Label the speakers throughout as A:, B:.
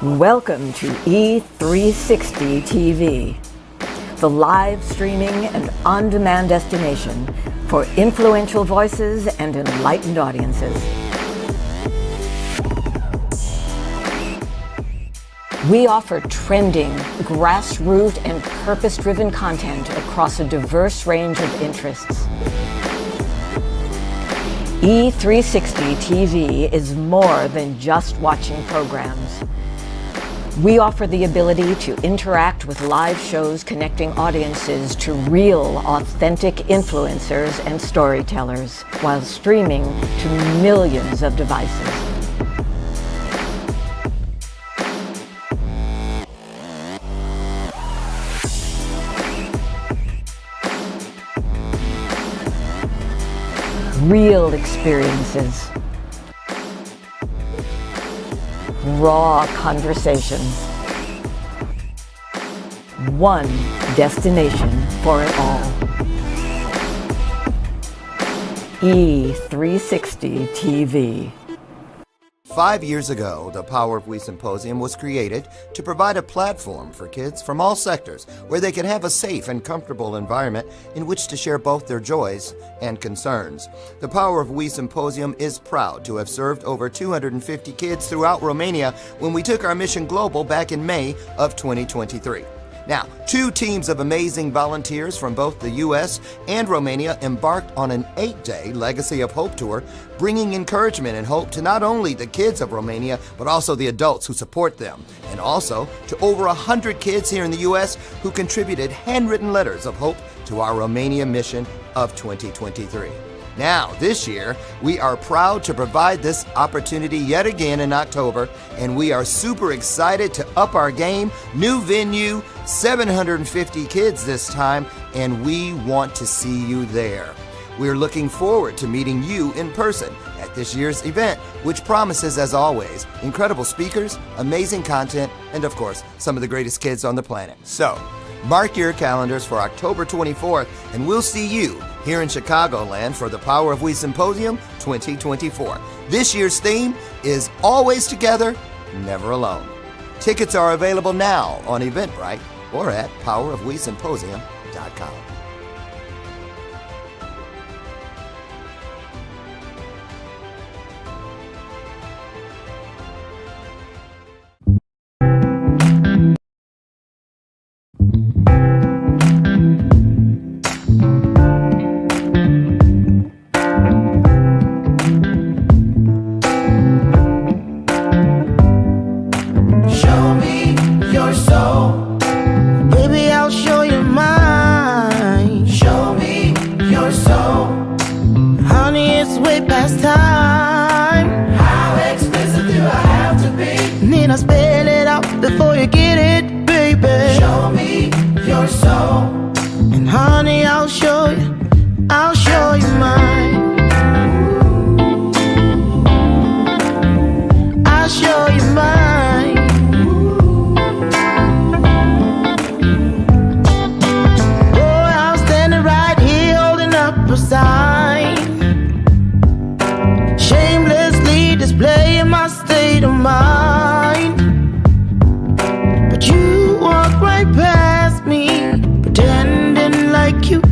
A: Welcome to E360 TV, the live streaming and on-demand destination for influential voices and enlightened audiences. We offer trending, grassroots, and purpose-driven content across a diverse range of interests. E360 TV is more than just watching programs. We offer the ability to interact with live shows connecting audiences to real, authentic influencers and storytellers while streaming to millions of devices. Real experiences. Raw conversations. One destination for it all. E360 TV.
B: 5 years ago, the Power of We Symposium was created to provide a platform for kids from all sectors where they can have a safe and comfortable environment in which to share both their joys and concerns. The Power of We Symposium is proud to have served over 250 kids throughout Romania when we took our mission global back in May of 2023. Now, 2 teams of amazing volunteers from both the U.S. and Romania embarked on an 8-day Legacy of Hope tour, bringing encouragement and hope to not only the kids of Romania, but also the adults who support them, and also to over 100 kids here in the U.S. who contributed handwritten letters of hope to our Romania mission of 2023. Now, this year, we are proud to provide this opportunity yet again in October, and we are super excited to up our game. New venue, 750 kids this time, and we want to see you there. We're looking forward to meeting you in person at this year's event, which promises, as always, incredible speakers, amazing content, and of course, some of the greatest kids on the planet. So, mark your calendars for October 24th, and we'll see you here in Chicagoland for the Power of We Symposium 2024. This year's theme is Always Together, Never Alone. Tickets are available now on Eventbrite or at powerofwesymposium.com.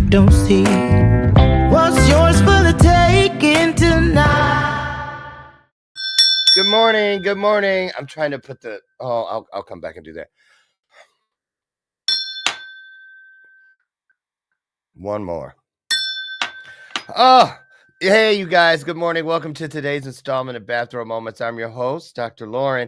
C: Don't see what's yours for the taking tonight.
B: Good morning. Good morning. I'm trying to put the... Oh, I'll come back and do that. One more. Oh, hey, you guys. Good morning. Welcome to today's installment of Bathrobe Moments. I'm your host, Dr. Lauren,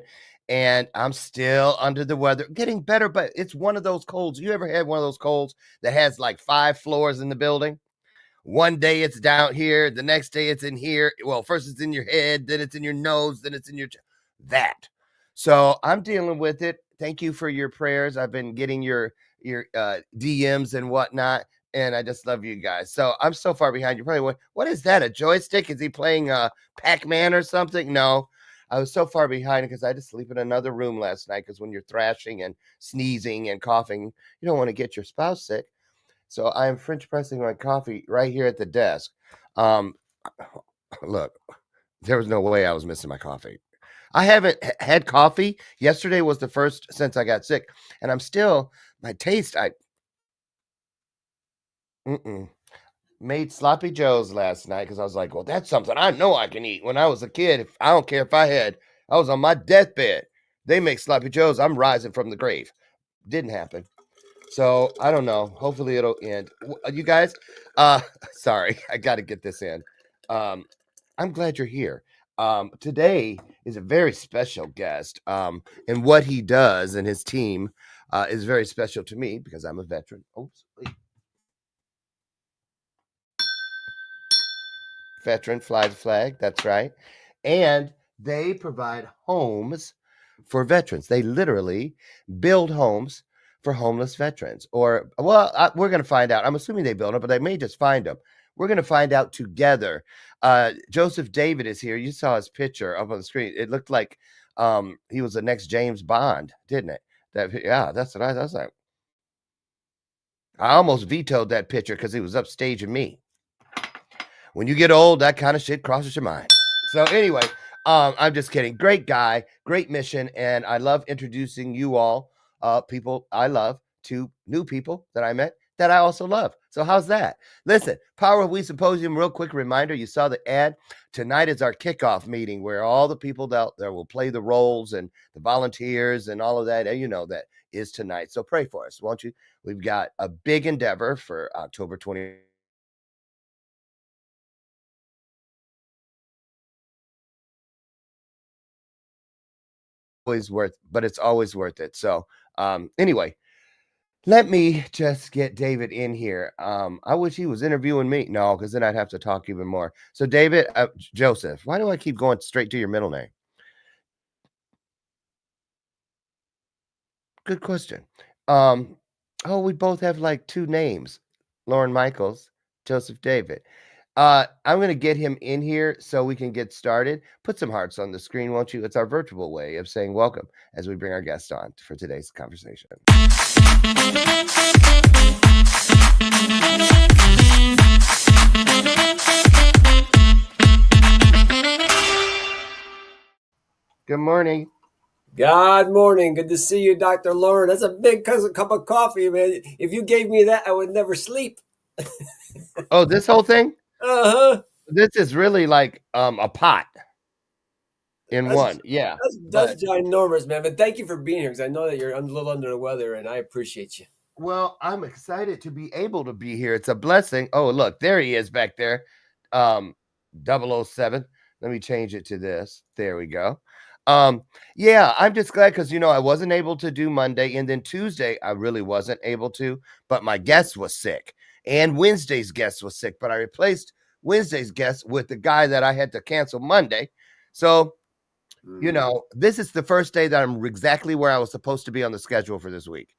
B: and I'm still under the weather. Getting better, but it's one of those colds. You ever had one of those colds that has like 5 floors in the building? One day it's down here, the next day it's in here. Well, first it's in your head, then it's in your nose, then it's in your that. So I'm dealing with it. Thank you for your prayers. I've been getting your DMs and whatnot, and I just love you guys. So I'm so far behind. You're probably wondering, what is that? A joystick? Is he playing Pac-Man or something? No. I was so far behind because I had to sleep in another room last night because when you're thrashing and sneezing and coughing, you don't want to get your spouse sick. So I am French pressing my coffee right here at the desk. Look, there was no way I was missing my coffee. I haven't had coffee. Yesterday was the first since I got sick, and I'm still my taste. I made sloppy joes last night because I was like, well, that's something I know I can eat. When I was a kid, if I don't care if I was on my deathbed. They make sloppy joes. I'm rising from the grave. Didn't happen. So I don't know. Hopefully it'll end. You guys, sorry, I got to get this in. I'm glad you're here. Today is a very special guest, and what he does and his team is very special to me because I'm a veteran. Oops, wait. Veteran, fly the flag. That's right. And they provide homes for veterans. They literally build homes for homeless veterans. Or, well, we're going to find out. I'm assuming they build them, but they may just find them. We're going to find out together. Joseph David is here. You saw his picture up on the screen. It looked like he was the next James Bond, didn't it? Yeah, that's what I was like. I almost vetoed that picture because he was upstaging me. When you get old, that kind of shit crosses your mind. So anyway, I'm just kidding. Great guy, great mission, and I love introducing you all, people I love, to new people that I met that I also love. So how's that? Listen, Power of We Symposium, real quick reminder, you saw the ad. Tonight is our kickoff meeting where all the people out there will play the roles and the volunteers and all of that. And you know that is tonight. So pray for us, won't you? We've got a big endeavor for October 20th. It's always worth it. So anyway, let me just get David in here. I wish he was interviewing me. No, because then I'd have to talk even more. So David, Joseph, why do I keep going straight to your middle name? Good question. We both have like two names, Lauren Michaels, Joseph David. I'm going to get him in here so we can get started. Put some hearts on the screen, won't you? It's our virtual way of saying welcome as we bring our guest on for today's conversation. Good morning.
D: Good morning. Good to see you, Dr. Lauren. That's a big cup of coffee, man. If you gave me that, I would never sleep.
B: Oh, this whole thing?
D: Uh-huh.
B: This is really like a pot in one. Yeah.
D: That's ginormous, man. But thank you for being here because I know that you're a little under the weather, and I appreciate you.
B: Well, I'm excited to be able to be here. It's a blessing. Oh, look, there he is back there. 007. Let me change it to this. There we go. Yeah, I'm just glad because I wasn't able to do Monday, and then Tuesday I really wasn't able to, but my guest was sick, and Wednesday's guest was sick, but I replaced Wednesday's guest with the guy that I had to cancel Monday. So, this is the first day that I'm exactly where I was supposed to be on the schedule for this week.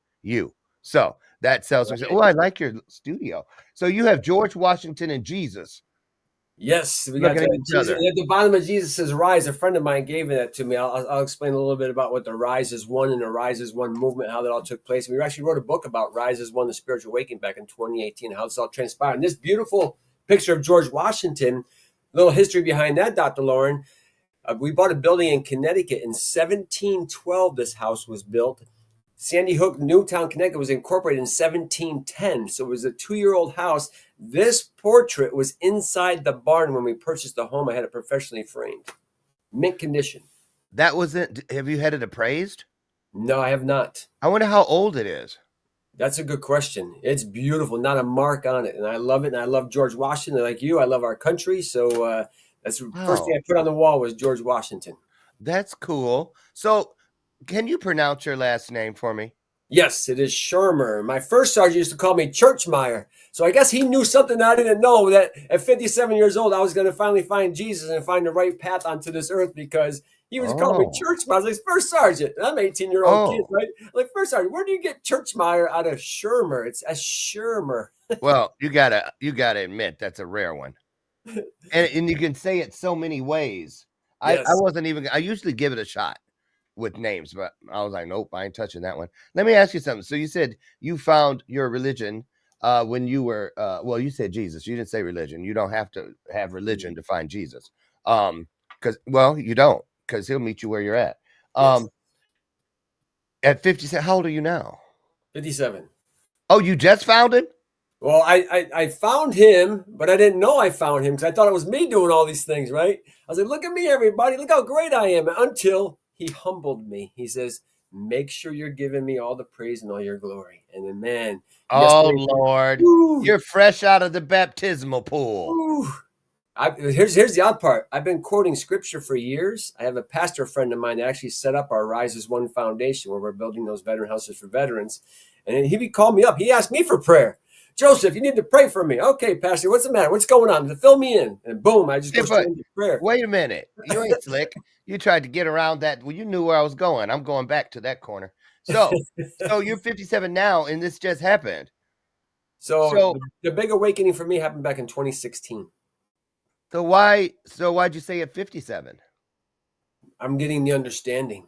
B: So that tells me, I like your studio. So you have George Washington and Jesus.
D: Yes, we got
B: Looking at each
D: Jesus.
B: other.
D: At the bottom of Jesus says rise. A friend of mine gave that to me. I'll explain a little bit about what the Rise is One and the Rise is One movement, how that all took place. We actually wrote a book about Rise is One, the spiritual awakening back in 2018, how this all transpired. And this beautiful picture of George Washington, a little history behind that, Dr. Lauren. We bought a building in Connecticut in 1712. This house was built. Sandy Hook, Newtown, Connecticut was incorporated in 1710. So it was a 2-year-old house. This portrait was inside the barn when we purchased the home. I had it professionally framed. Mint condition.
B: That was it. Have you had it appraised?
D: No, I have not.
B: I wonder how old it is.
D: That's a good question. It's beautiful. Not a mark on it. And I love it. And I love George Washington. Like you, I love our country. So that's the first thing I put on the wall was George Washington.
B: That's cool. So can you pronounce your last name for me?
D: Yes, it is Schirmer. My first sergeant used to call me Churchmeyer. So I guess he knew something that I didn't know, that at 57 years old, I was going to finally find Jesus and find the right path onto this earth, because he was calling me Churchmeyer. I was like, first sergeant. And I'm 18-year-old kid, right? I'm like, first sergeant, where do you get Churchmeyer out of Schirmer? It's a Schirmer.
B: Well, you gotta admit that's a rare one. And you can say it so many ways. Yes. I usually give it a shot with names, but I was like, nope, I ain't touching that one. Let me ask you something. So you said you found your religion when you were you said Jesus. You didn't say religion. You don't have to have religion to find Jesus. Because you don't. because he'll meet you where you're at.
D: Yes.
B: At 57, how old are you now?
D: 57.
B: Oh, you just found him?
D: Well, I found him, but I didn't know I found him because I thought it was me doing all these things, right? I was like, look at me, everybody. Look how great I am. Until he humbled me. He says, make sure you're giving me all the praise and all your glory. And then, man.
B: Oh,
D: yesterday,
B: Lord.
D: woo,
B: You're fresh out of the baptismal pool.
D: woo. Here's the odd part. I've been quoting scripture for years. I have a pastor friend of mine that actually set up our Rise as One Foundation where we're building those veteran houses for veterans. And he called me up. He asked me for prayer. Joseph, you need to pray for me. Okay, Pastor, what's the matter? What's going on? Fill me in. And boom, I just go straight into prayer.
B: Wait a minute. You ain't slick. You tried to get around that. Well, you knew where I was going. I'm going back to that corner. So you're 57 now, and this just happened.
D: So the big awakening for me happened back in 2016.
B: So why'd you say at 57?
D: I'm getting the understanding,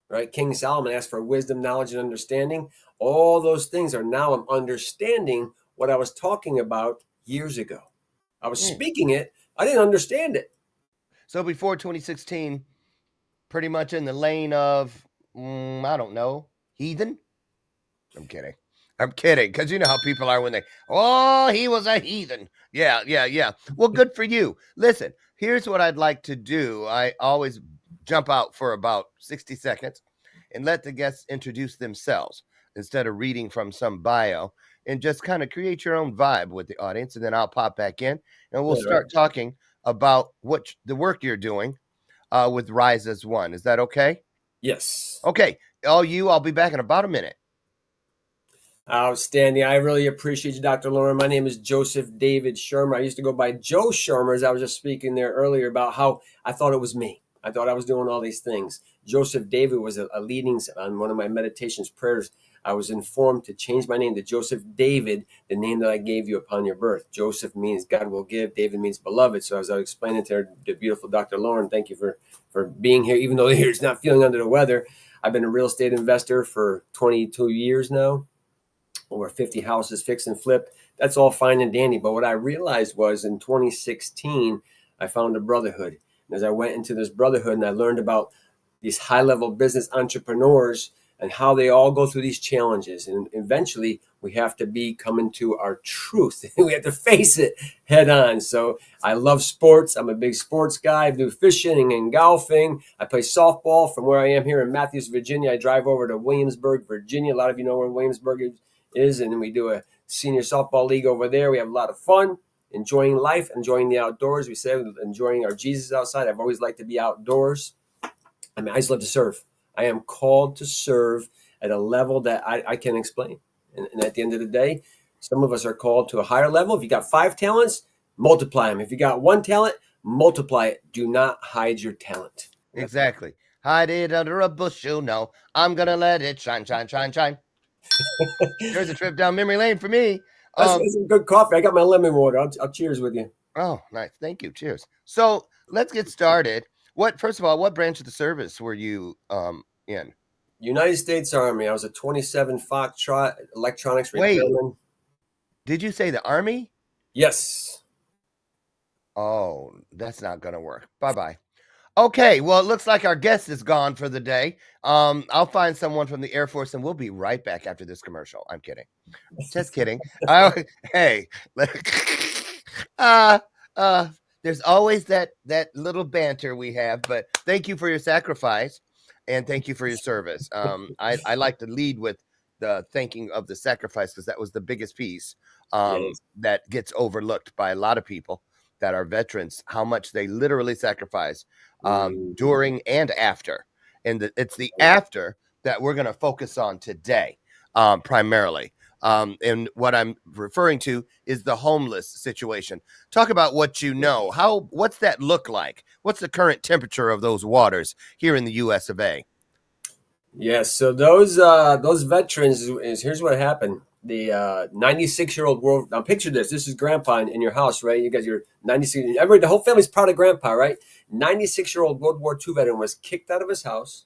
D: right? King Solomon asked for wisdom, knowledge, and understanding. All those things are now I'm understanding what I was talking about years ago. I was speaking it. I didn't understand it.
B: So before 2016, pretty much in the lane of, I don't know, heathen? I'm kidding. Because you know how people are when he was a heathen. Yeah. Well, good for you. Listen, here's what I'd like to do. I always jump out for about 60 seconds and let the guests introduce themselves instead of reading from some bio, and just kind of create your own vibe with the audience. And then I'll pop back in and we'll start talking about what the work you're doing with Rise as One. Is that okay?
D: Yes.
B: Okay. I'll be back in about a minute.
D: Outstanding. I really appreciate you, Dr. Lauren. My name is Joseph David Schirmer. I used to go by Joe Schirmer, as I was just speaking there earlier about how I thought it was me. I thought I was doing all these things. Joseph David was a leading on one of my meditations prayers. I was informed to change my name to Joseph David, the name that I gave you upon your birth. Joseph means God will give. David means beloved. So as I was explaining to the beautiful Dr. Lauren, thank you for being here, even though he's not feeling under the weather. I've been a real estate investor for 22 years now. Over 50 houses fix and flip. That's all fine and dandy. But what I realized was in 2016, I found a brotherhood. And as I went into this brotherhood and I learned about these high-level business entrepreneurs and how they all go through these challenges. And eventually we have to be coming to our truth. We have to face it head on. So I love sports. I'm a big sports guy. I do fishing and golfing. I play softball from where I am here in Matthews, Virginia. I drive over to Williamsburg, Virginia. A lot of you know where Williamsburg is. And we do a senior softball league over there. We have a lot of fun, enjoying life, enjoying the outdoors. We say enjoying our Jesus outside. I've always liked to be outdoors. I mean, I just love to serve. I am called to serve at a level that I can't explain. And at the end of the day, some of us are called to a higher level. If you got 5 talents, multiply them. If you got 1 talent, multiply it. Do not hide your talent.
B: Exactly. Hide it under a bushel. No, I'm going to let it shine, shine, shine, shine. There's a trip down memory lane for me.
D: That's some good coffee. I got my lemon water. I'll cheers with you.
B: Oh, nice. Thank you. Cheers. So let's get started. First of all, what branch of the service were you in?
D: United States Army. I was a 27 Foxtrot electronics repairman.
B: Did you say the Army?
D: Yes.
B: Oh, that's not going to work. Bye-bye. Okay, well, it looks like our guest is gone for the day. I'll find someone from the Air Force, and we'll be right back after this commercial. I'm kidding. Just kidding. Hey, there's always that little banter we have, but thank you for your sacrifice, and thank you for your service. I like to lead with the thanking of the sacrifice because that was the biggest piece that gets overlooked by a lot of people that are veterans, how much they literally sacrifice during and after. And it's the after that we're going to focus on today, primarily. And what I'm referring to is the homeless situation. Talk about what you know. What's that look like? What's the current temperature of those waters here in the US of A?
D: Yes. So those veterans, here's what happened. The 96-year-old world. Now picture this. This is Grandpa in your house, right? You guys, you're 96. The whole family's proud of Grandpa, right? 96-year-old World War II veteran was kicked out of his house,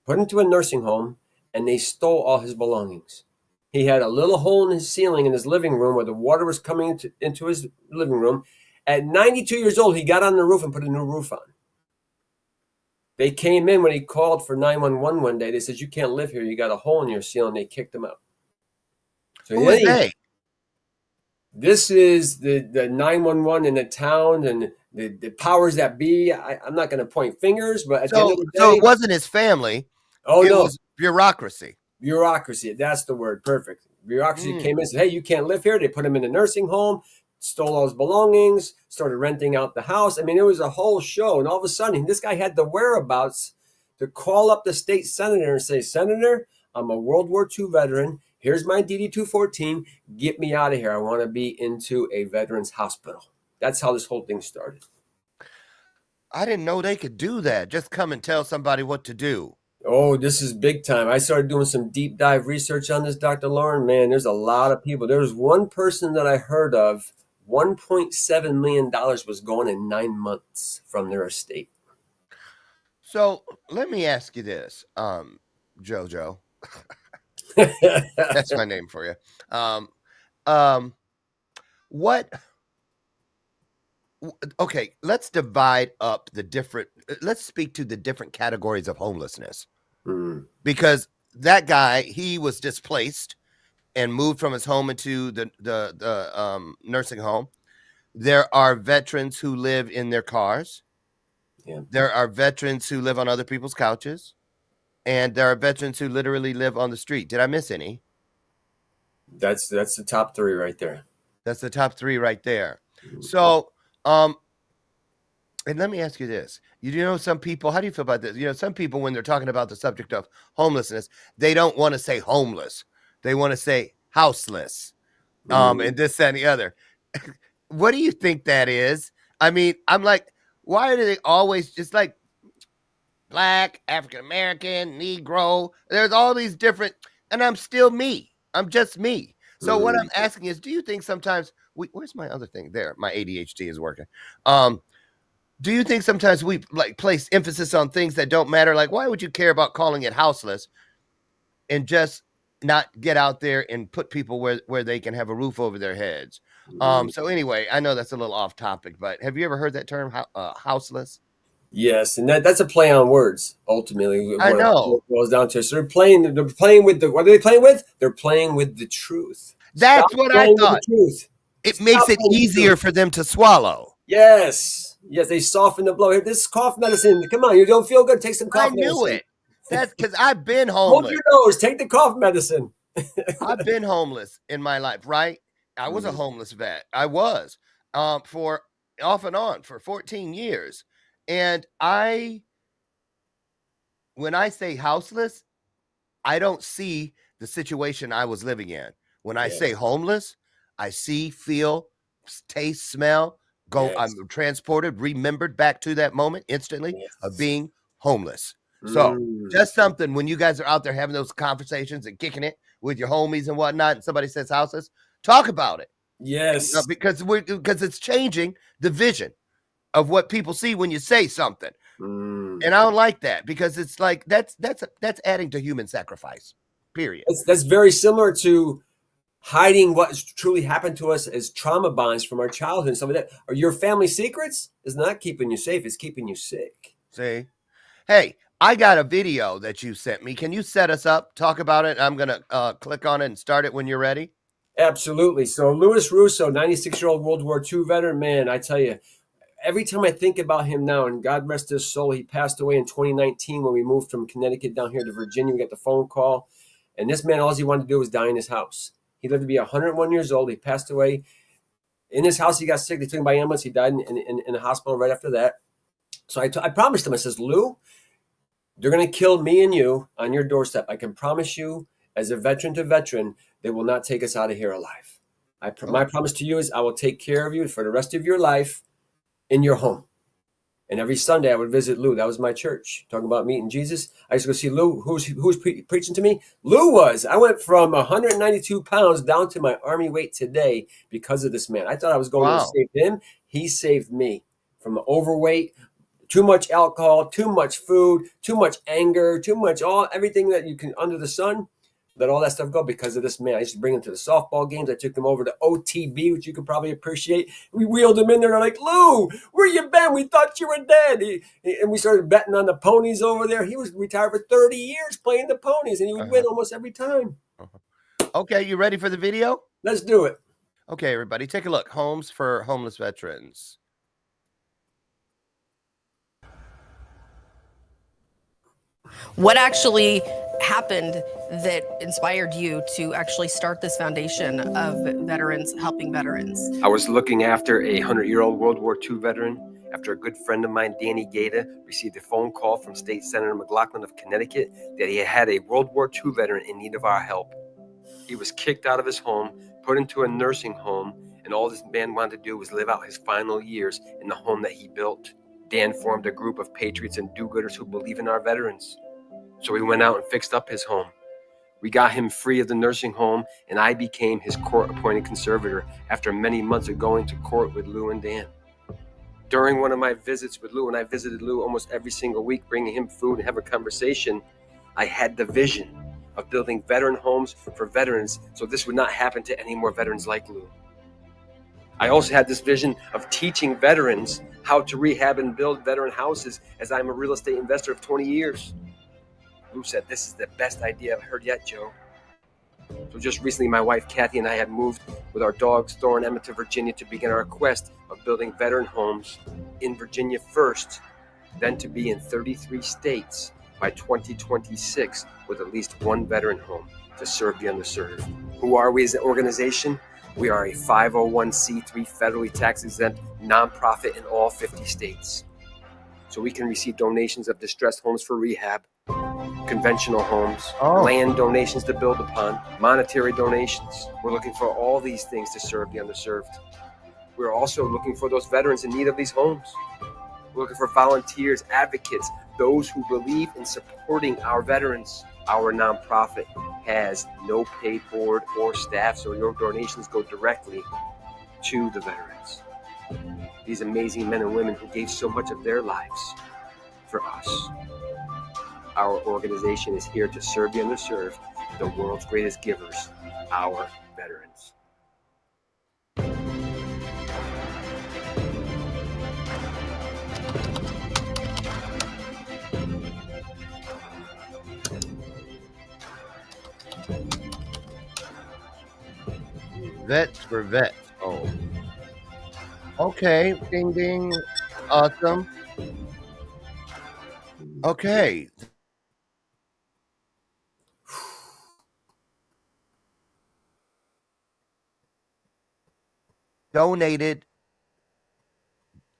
D: put into a nursing home, and they stole all his belongings. He had a little hole in his ceiling in his living room where the water was coming into his living room. At 92 years old, he got on the roof and put a new roof on. They came in when he called for 911 one day. They said, "You can't live here. You got a hole in your ceiling." They kicked him out. So
B: Who is they?
D: this is the 911 in the town and the powers that be. I'm not going to point fingers, but at the end of the day,
B: So it wasn't his family.
D: oh
B: It
D: no,
B: was bureaucracy.
D: bureaucracy. That's the word. Perfect. Bureaucracy came in and said, "Hey, you can't live here." They put him in a nursing home, stole all his belongings, started renting out the house. I mean, it was a whole show. And all of a sudden, this guy had the whereabouts to call up the state senator and say, "Senator, I'm a World War II veteran. Here's my DD 214. Get me out of here. I want to be into a veterans hospital." That's how this whole thing started.
B: I didn't know they could do that. Just come and tell somebody what to do.
D: Oh, this is big time. I started doing some deep dive research on this, Dr. Lauren. Man, there's a lot of people. There was one person that I heard of, $1.7 million was gone in 9 months from their estate.
B: So let me ask you this, Jojo. That's my name for you. What? Okay, let's divide up the different. Let's speak to the different categories of homelessness, because that guy, he was displaced and moved from his home into the nursing home. There are veterans who live in their cars.
D: Yeah.
B: There are veterans who live on other people's couches, and there are veterans who literally live on the street. Did I miss any?
D: That's the top three right there.
B: That's the top three right there. So, and let me ask you this. You know, some people, how do you feel about this? You know, some people, when they're talking about the subject of homelessness, they don't want to say homeless. They want to say houseless. And this, that, and the other. What do you think that is? I mean, I'm like, why do they always just like Black, African-American, Negro? There's all these different, and I'm still me. I'm just me. So what I'm asking is, do you think sometimes where's my other thing? There, my ADHD is working. Do you think sometimes we like place emphasis on things that don't matter? Like, why would you care about calling it houseless and just not get out there and put people where they can have a roof over their heads? So anyway, I know that's a little off topic, but have you ever heard that term, houseless?
D: Yes, and that's a play on words. Ultimately,
B: I know.
D: It boils down to. So they're playing with the. What are they playing with? They're playing with the truth.
B: That's what I thought.
D: Truth.
B: It makes it easier for them to swallow.
D: Yes, they soften the blow. Here, this is cough medicine. Come on, you don't feel good? Take some cough medicine.
B: I knew it. That's because I've been homeless.
D: Hold your nose. Take the cough medicine.
B: I've been homeless in my life, right? I was a homeless vet. I was for off and on for 14 years. And when I say houseless, I don't see the situation I was living in. When I say homeless, I see, feel, taste, smell, I'm transported, remembered back to that moment instantly of being homeless. So just something when you guys are out there having those conversations and kicking it with your homies and whatnot, and somebody says houseless, talk about it.
D: Yes.
B: Because it's changing the vision of what people see when you say something. And I don't like that, because it's like that's adding to human sacrifice, period.
D: That's very similar to hiding what truly happened to us as trauma bonds from our childhood and some of that. Are your family secrets is not keeping you safe, it's keeping you sick.
B: See? Hey, I got a video that you sent me. Can you set us up, talk about it? I'm going to click on it and start it when you're ready.
D: Absolutely. So Louis Russo, 96-year-old World War II veteran, man, I tell you, every time I think about him now, and God rest his soul, he passed away in 2019 when we moved from Connecticut down here to Virginia. We got the phone call, and this man, all he wanted to do was die in his house. He lived to be 101 years old. He passed away in his house. He got sick. They took him by ambulance. He died in a hospital right after that. So I promised him, I says, Lou, they're going to kill me and you on your doorstep. I can promise you, as a veteran to veteran, they will not take us out of here alive. My promise to you is I will take care of you for the rest of your life in your home. And every Sunday I would visit Lou. That was my church. Talking about meeting Jesus. I used to go see Lou. Who's preaching to me? Lou was. I went from 192 pounds down to my army weight today because of this man. I thought I was going to save him. He saved me from overweight, too much alcohol, too much food, too much anger, too much everything that you can under the sun. let all that stuff go because of this man. I used to bring him to the softball games. I took him over to OTB, which you could probably appreciate. We wheeled him in there. They're like, Lou, where you been? We thought you were dead. And we started betting on the ponies over there. He was retired for 30 years playing the ponies, and he would win almost every time.
E: Okay, you ready for the video?
D: Let's do it.
E: Okay, everybody, take a look. Homes for homeless veterans.
F: What actually happened that inspired you to actually start this foundation of veterans helping veterans?
D: I was looking after a 100-year-old World War II veteran after a good friend of mine, Danny Gaeta, received a phone call from State Senator McLaughlin of Connecticut that he had a World War II veteran in need of our help. He was kicked out of his home, put into a nursing home, and all this man wanted to do was live out his final years in the home that he built. Dan formed a group of patriots and do-gooders who believe in our veterans. So we went out and fixed up his home. We got him free of the nursing home, and I became his court-appointed conservator after many months of going to court with Lou and Dan. During one of my visits with Lou, and I visited Lou almost every single week, bringing him food and having a conversation, I had the vision of building veteran homes for veterans so this would not happen to any more veterans like Lou. I also had this vision of teaching veterans how to rehab and build veteran houses, as I'm a real estate investor of 20 years. Lou said, "This is the best idea I've heard yet, Joe." So just recently, my wife, Kathy, and I had moved with our dogs, Thor and Emmett, to Virginia to begin our quest of building veteran homes in Virginia first, then to be in 33 states by 2026 with at least one veteran home to serve the underserved. Who are we as an organization? We are a 501c3 federally tax-exempt nonprofit in all 50 states. So we can receive donations of distressed homes for rehab, conventional homes, land donations to build upon, monetary donations. We're looking for all these things to serve the underserved. We're also looking for those veterans in need of these homes. We're looking for volunteers, advocates, those who believe in supporting our veterans. Our nonprofit has no paid board or staff, so your donations go directly to the veterans. These amazing men and women who gave so much of their lives for us. Our organization is here to serve the underserved, the world's greatest givers, our veterans.
E: Vets for vets. Oh. Okay. Ding, ding. Awesome. Okay. Donated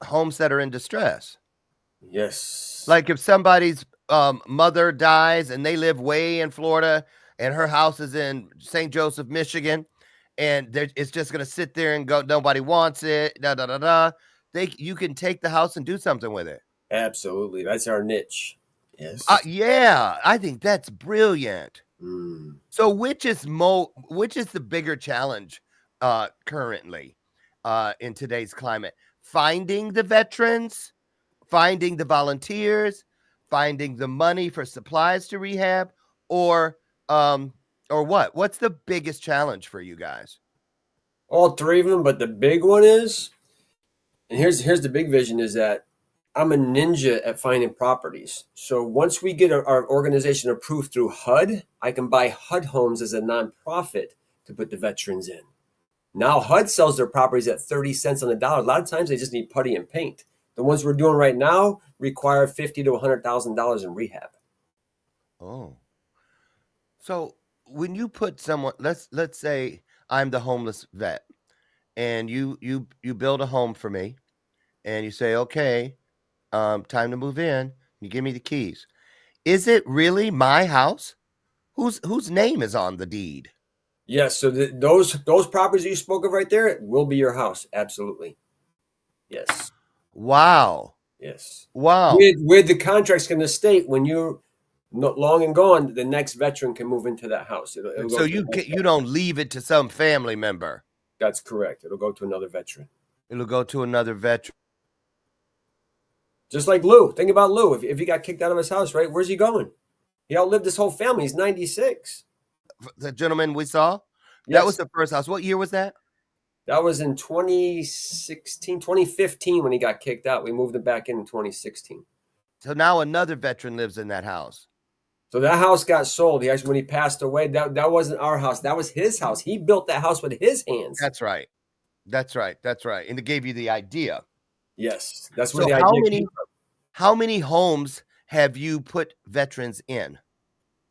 E: homes that are in distress.
D: Yes.
E: Like if somebody's mother dies and they live way in Florida and her house is in St. Joseph, Michigan, and it's just going to sit there and go, nobody wants it, you can take the house and do something with it.
D: Absolutely. That's our niche. Yes.
E: Yeah, I think that's brilliant.
D: Mm.
E: So which is the bigger challenge currently in today's climate? Finding the veterans, finding the volunteers, finding the money for supplies to rehab, or what? What's the biggest challenge for you guys?
D: All three of them, but the big one is, and here's the big vision, is that I'm a ninja at finding properties. So once we get our organization approved through HUD, I can buy HUD homes as a nonprofit to put the veterans in. Now HUD sells their properties at 30 cents on the dollar. A lot of times they just need putty and paint. The ones we're doing right now require $50,000 to $100,000 in rehab.
E: Oh, so when you put someone, let's say I'm the homeless vet, and you build a home for me, and you say, okay, time to move in. You give me the keys. Is it really my house? Whose name is on the deed?
D: Yes. So those properties you spoke of right there will be your house. Absolutely. Yes.
E: Wow.
D: Yes.
E: Wow.
D: With the contracts going to state when you're not long and gone, the next veteran can move into that house. It'll
E: So you don't leave it to some family member.
D: That's correct. It'll go to another veteran.
E: It'll go to another veteran.
D: Just like Lou. Think about Lou. If he got kicked out of his house, right? Where's he going? He outlived his whole family. He's 96.
E: the gentleman we saw? That
D: Yes.
E: was the first house. What year was that?
D: That was in 2015 when he got kicked out. We moved him back in 2016.
E: So now another veteran lives in that house.
D: So that house got sold. He actually, when he passed away, that wasn't our house. That was his house. He built that house with his hands.
E: That's right. That's right. That's right. And it gave you the idea.
D: Yes, that's where
E: So
D: the idea came from.
E: how many homes have you put veterans in?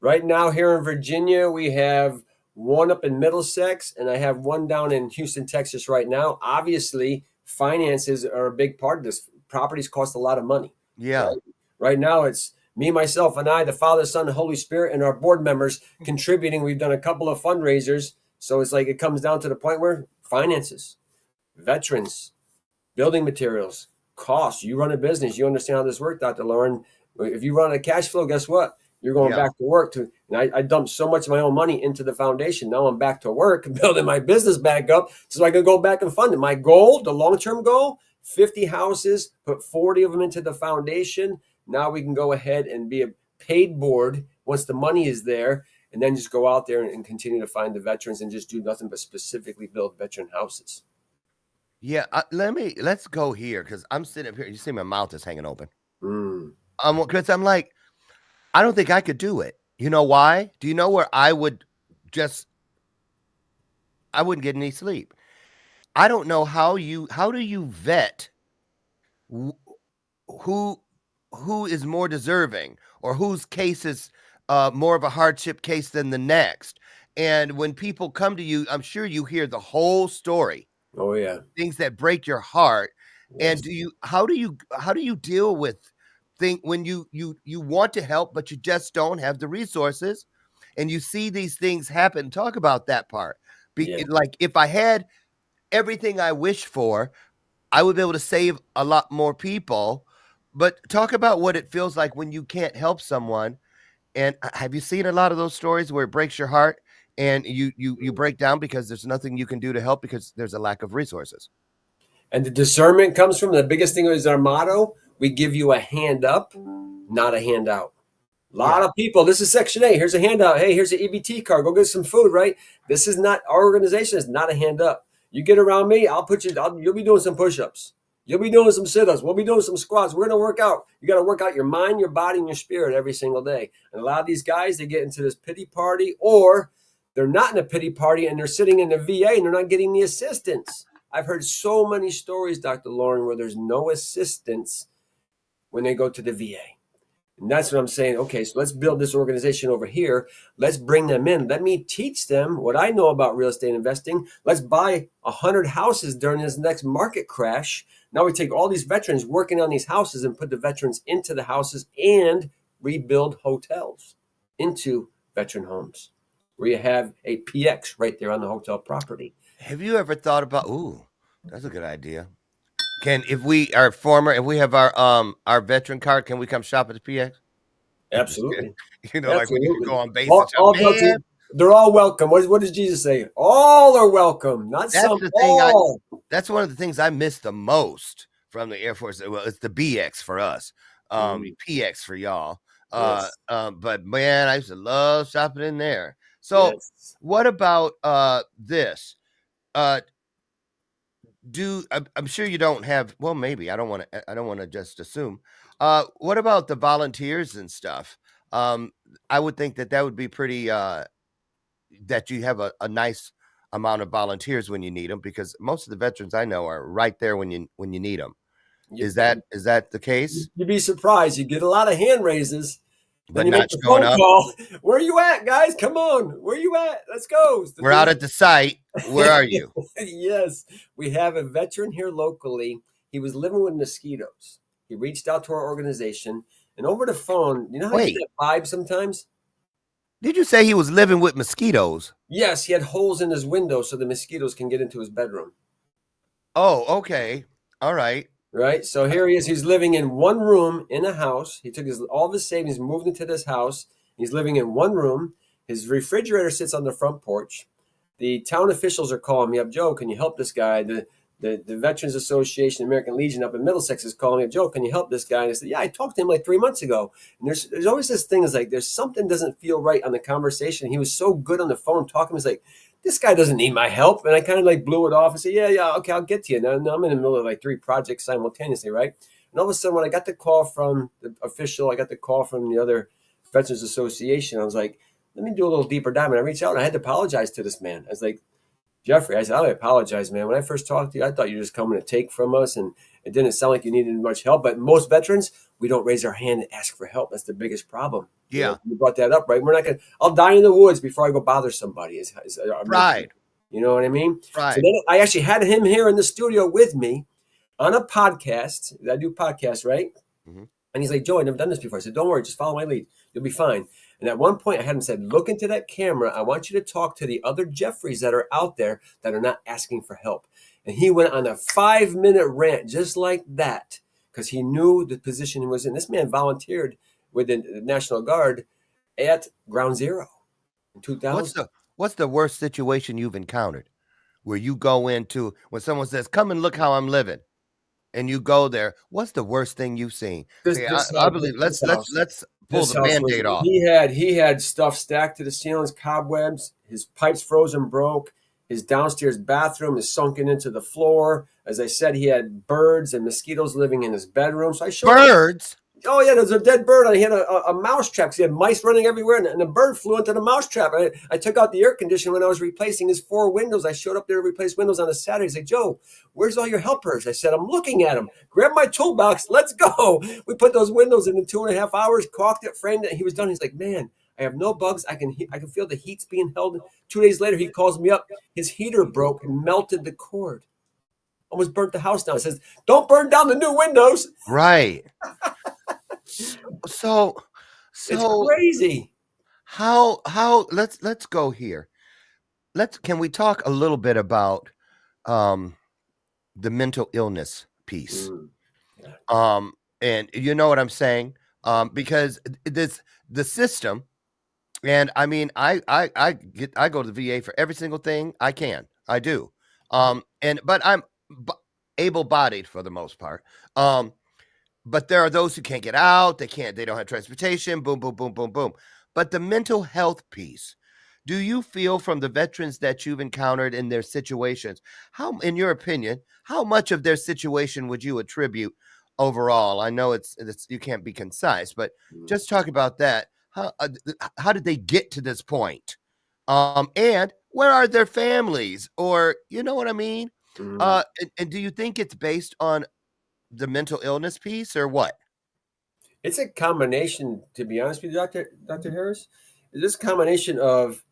D: Right now here in Virginia, we have one up in Middlesex, and I have one down in Houston, Texas right now. Obviously, finances are a big part of this. Properties cost a lot of money.
E: Yeah.
D: Right now, it's me, myself, and I, the Father, Son, and Holy Spirit, and our board members contributing. We've done a couple of fundraisers. So it's like it comes down to the point where finances, veterans, building materials, costs. You run a business. You understand how this works, Dr. Lauren. If you run a cash flow, guess what? You're going back to work. And I dumped so much of my own money into the foundation. Now I'm back to work, building my business back up so I can go back and fund it. My goal, the long-term goal, 50 houses, put 40 of them into the foundation. Now we can go ahead and be a paid board once the money is there, and then just go out there and continue to find the veterans and just do nothing but specifically build veteran houses.
E: Yeah. Let's go here because I'm sitting up here. You see my mouth is hanging open.
D: Mm.
E: Because I'm like, I don't think I could do it. You know why? Do you know where I wouldn't get any sleep. I don't know how do you vet who is more deserving or whose case is more of a hardship case than the next. And when people come to you, I'm sure you hear the whole story.
D: Oh yeah.
E: Things that break your heart.
D: Yes.
E: And how do you deal with when you want to help, but you just don't have the resources and you see these things happen? Talk about that part. Like if I had everything I wish for, I would be able to save a lot more people. But talk about what it feels like when you can't help someone. And have you seen a lot of those stories where it breaks your heart and you break down because there's nothing you can do to help because there's a lack of resources?
D: And the discernment comes from the biggest thing is our motto. We give you a hand up, not a handout. A lot of people, this is Section 8. Here's a handout. Hey, here's an EBT card. Go get some food, right? This is not, our organization is not a hand up. You get around me, you'll be doing some push-ups. You'll be doing some sit-ups. We'll be doing some squats. We're going to work out. You got to work out your mind, your body, and your spirit every single day. And a lot of these guys, they get into this pity party, or they're not in a pity party and they're sitting in the VA and they're not getting the assistance. I've heard so many stories, Dr. Lauren, where there's no assistance when they go to the VA. And that's what I'm saying. Okay, so let's build this organization over here. Let's bring them in. Let me teach them what I know about real estate investing. Let's buy 100 houses during this next market crash. Now we take all these veterans working on these houses and put the veterans into the houses and rebuild hotels into veteran homes where you have a PX right there on the hotel property.
E: Have you ever thought about, that's a good idea. If we have our veteran card, can we come shop at the PX?
D: Absolutely.
E: Like when you go on base.
D: They're all welcome. What does Jesus say? All are welcome, not
E: that's
D: some.
E: The thing
D: all.
E: That's one of the things I miss the most from the Air Force. Well, it's the BX for us, PX for y'all.
D: Yes.
E: But man, I used to love shopping in there. So what about this? I'm sure you don't have, well, maybe I don't want to just assume. What about the volunteers and stuff? I would think that would be pretty, that you have a nice amount of volunteers when you need them, because most of the veterans I know are right there when you need them. Is that the case?
D: You'd be surprised. You get a lot of hand raises.
E: But
D: you
E: not
D: make the
E: showing
D: phone
E: up.
D: Call. Where are you at, guys? Come on. Where are you at? Let's go.
E: We're out at the site. Where are you?
D: Yes. We have a veteran here locally. He was living with mosquitoes. He reached out to our organization, and over the phone, you know how you get a vibe sometimes?
E: Did you say he was living with mosquitoes?
D: Yes. He had holes in his window so the mosquitoes can get into his bedroom.
E: Oh, okay. All right.
D: Right. So here he is. He's living in one room in a house. He took all of his savings, moved into this house. He's living in one room. His refrigerator sits on the front porch. The town officials are calling me up. Joe, can you help this guy? The the Veterans Association, American Legion up in Middlesex is calling me, Joe, can you help this guy? And I said, yeah, I talked to him like 3 months ago. And there's always this thing is like, there's something doesn't feel right on the conversation. He was so good on the phone talking. He's like, this guy doesn't need my help. And I kind of like blew it off and said, yeah, okay, I'll get to you. Now I'm in the middle of like 3 projects simultaneously, right? And all of a sudden, when I got the call from the official, I got the call from the other Veterans Association, I was like, let me do a little deeper dive. And I reached out and I had to apologize to this man. I was like, Jeffrey, I said, I apologize, man. When I first talked to you, I thought you were just coming to take from us, and it didn't sound like you needed much help. But most veterans, we don't raise our hand and ask for help. That's the biggest problem.
E: Yeah.
D: You brought that up, right? We're not going to, I'll die in the woods before I go bother somebody. Is
E: Right.
D: You know what I mean?
E: Right.
D: So then I actually had him here in the studio with me on a podcast. I do podcasts, right?
E: Mhm.
D: And he's like, Joe, I've never done this before. I said, don't worry, just follow my lead. You'll be fine. And at one point I had him said, look into that camera. I want you to talk to the other Jeffreys that are out there that are not asking for help. And he went on a 5-minute rant just like that because he knew the position he was in. This man volunteered with the National Guard at Ground Zero in 2000.
E: What's the worst situation you've encountered where you go into when someone says, come and look how I'm living? And you go there, what's the worst thing you've seen? I believe let's pull the Band-Aid off.
D: He had stuff stacked to the ceilings, cobwebs, his pipes frozen broke, his downstairs bathroom is sunken into the floor. As I said, he had birds and mosquitoes living in his bedroom. So I showed
E: birds.
D: Oh yeah, there's a dead bird. And he had a mouse trap. He had mice running everywhere, and the bird flew into the mouse trap. I took out the air conditioner when I was replacing his 4 windows. I showed up there to replace windows on a Saturday. He's like, Joe, where's all your helpers? I said, I'm looking at them. Grab my toolbox. Let's go. We put those windows in 2.5 hours, caulked it, framed it. He was done. He's like, man, I have no bugs. I can feel the heat's being held. 2 days later, he calls me up. His heater broke and melted the cord. Almost burnt the house down. He says, don't burn down the new windows.
E: Right. So
D: it's crazy.
E: How let's go here. Can we talk a little bit about the mental illness piece? And you know what I'm saying? Because the system, and I mean I go to the VA for every single thing I can. I do. But I'm able-bodied for the most part. But there are those who can't get out. They don't have transportation. Boom, boom, boom, boom, boom. But the mental health piece, do you feel from the veterans that you've encountered in their situations, how, in your opinion, how much of their situation would you attribute overall? I know it's you can't be concise, but just talk about that. How did they get to this point? And where are their families? Or you know what I mean? And do you think it's based on the mental illness piece or what?
D: It's a combination, to be honest with you, Dr. Harris. It's a combination of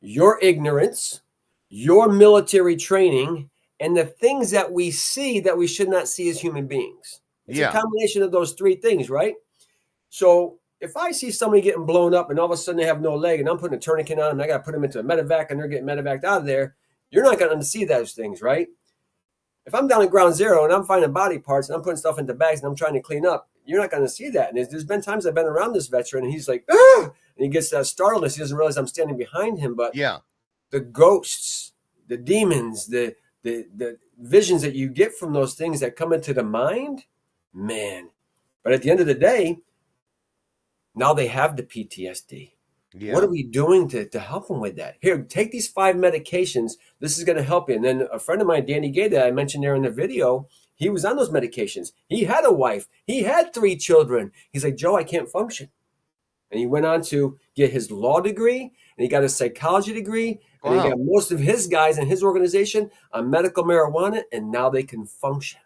D: your ignorance, your military training, and the things that we see that we should not see as human beings. It's a combination of those 3 things, right? So if I see somebody getting blown up and all of a sudden they have no leg and I'm putting a tourniquet on them, I got to put them into a medevac and they're getting medevaced out of there, you're not going to see those things, right? If I'm down at Ground Zero and I'm finding body parts and I'm putting stuff into bags and I'm trying to clean up, you're not going to see that. And there's been times I've been around this veteran and he's like, ah! And he gets startled and he doesn't realize I'm standing behind him. But the ghosts, the demons, the visions that you get from those things that come into the mind, man. But at the end of the day, now they have the PTSD. What are we doing to help them with that? Here, take these 5 medications. This is going to help you. And then a friend of mine, Danny Gay, that I mentioned there in the video, he was on those medications. He had a wife. He had 3 children. He's like, Joe, I can't function. And he went on to get his law degree, and he got his psychology degree, and he got most of his guys in his organization on medical marijuana, and now they can function.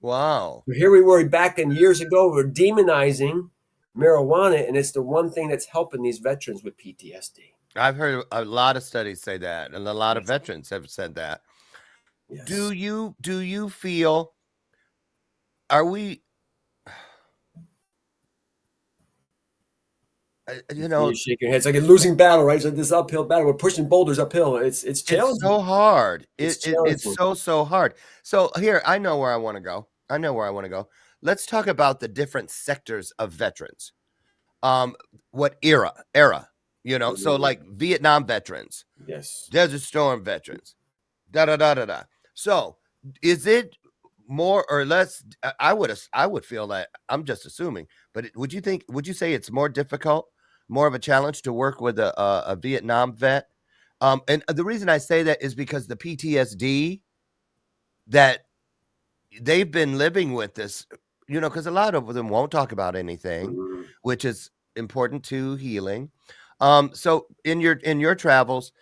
E: Wow.
D: So here we were back in years ago, we were demonizing marijuana, and it's the one thing that's helping these veterans with PTSD.
E: I've heard a lot of studies say that, and a lot of veterans have said that. Yes. Do you feel, are we,
D: you shake your head. It's like a losing battle, right? It's like this uphill battle. We're pushing boulders uphill. It's challenging.
E: It's so hard. It's so hard. So here, I know where I want to go. Let's talk about the different sectors of veterans. What era, so like Vietnam veterans,
D: yes,
E: Desert Storm veterans, So is it more or less? I would feel that, I'm just assuming, but would you say it's more difficult, more of a challenge to work with a Vietnam vet? And the reason I say that is because the PTSD that they've been living with this, because a lot of them won't talk about anything,
D: Mhm.
E: which is important to healing. So in your travels,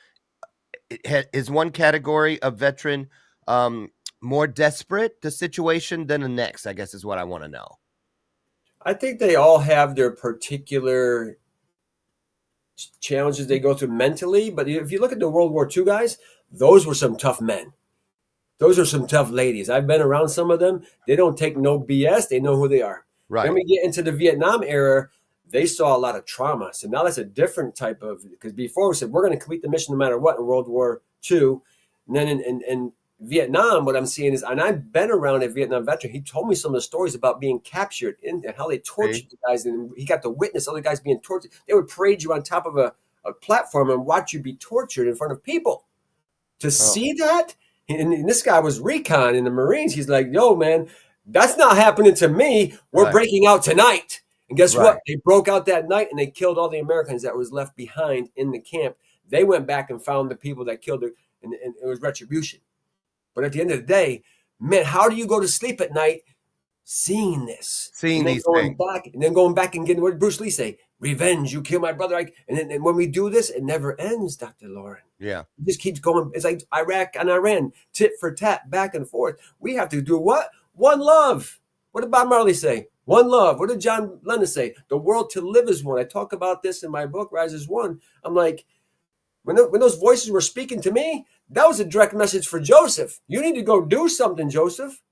E: is one category of veteran um, more desperate the situation than the next? I guess is what I want to know.
D: I think they all have their particular challenges they go through mentally. But if you look at the World War II guys, those were some tough men. Those are some tough ladies. I've been around some of them. They don't take no BS. They know who they are.
E: Right.
D: Then we get into the Vietnam era. They saw a lot of trauma. So now that's a different type of, because before we said we're going to complete the mission no matter what in World War II. And then in Vietnam, what I'm seeing is, and I've been around a Vietnam veteran. He told me some of the stories about being captured and how they tortured the guys. And he got to witness other guys being tortured. They would parade you on top of a platform and watch you be tortured in front of people. To see that, and this guy was recon in the Marines. He's like, yo, man, that's not happening to me. We're
E: Right.
D: breaking out tonight. And guess
E: Right.
D: what? They broke out that night and they killed all the Americans that was left behind in the camp. They went back and found the people that killed it, and it was retribution. But at the end of the day, man, how do you go to sleep at night seeing this?
E: Seeing
D: and then
E: these
D: going
E: things.
D: back and then going back and getting what did Bruce Lee say? Revenge, you kill my brother. And when we do this, it never ends, Dr. Lauren.
E: Yeah.
D: It just keeps going. It's like Iraq and Iran, tit for tat, back and forth. We have to do what? One love. What did Bob Marley say? One love. What did John Lennon say? The world to live is one. I talk about this in my book, Rise as One. I'm like, when those voices were speaking to me, that was a direct message for Joseph. You need to go do something, Joseph.